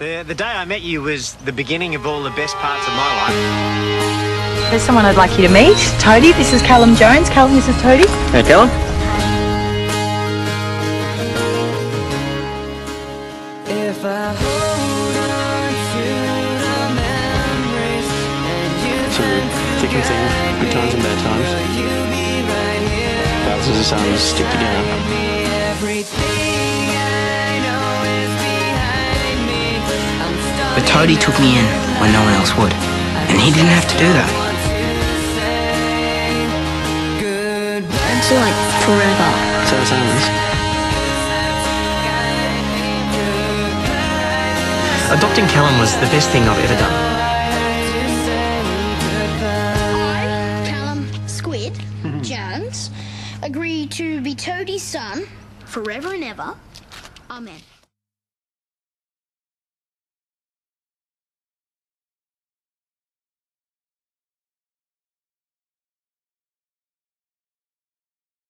The day I met you was the beginning of all the best parts of my life. There's someone I'd like you to meet. Toadie, this is Callum Jones. Callum, this is Toadie. Hey, Callum. If I hold on to the memories and thick and thin, good times and bad times. Fathers and sons stick together. everything I know is behind me. I'm stuck. But Toadie took me in when no one else would, and he didn't have to do that. It's like forever. So it's ours. Adopting Callum was the best thing I've ever done. I, Callum Squid Jones, agree to be Toadie's son forever and ever. Amen.